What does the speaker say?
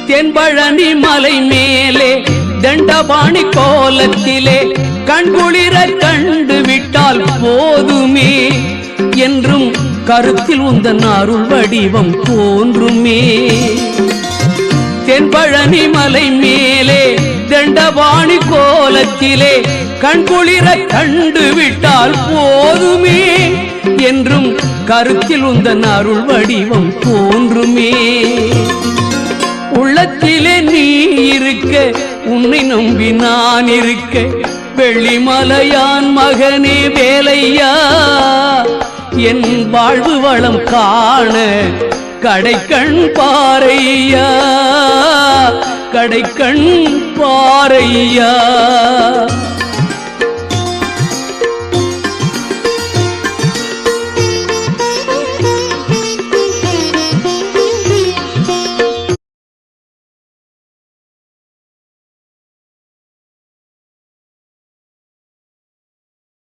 தென்பழனி மலை மேலே தண்டபாணி கோலத்திலே கண்குளிர கண்டு விட்டால் போதுமே என்றும் கருத்தில் உந்தன் அருள் வடிவம் தோன்றுமே. தென்பழனி மலை மேலே தண்டபாணி கோலத்திலே கண்குளிர கண்டு விட்டால் போதுமே என்றும் கருத்தில் உந்தன் அருள் வடிவம் தோன்றுமே. உள்ளத்திலே நீ இருக்க உன்னை நம்பி நான் இருக்க வெள்ளிமலையான் மகனே வேலையா என் வாழ்வு வளம் காண கடைக்கண் பாரையா கடைக்கண் பாரையா.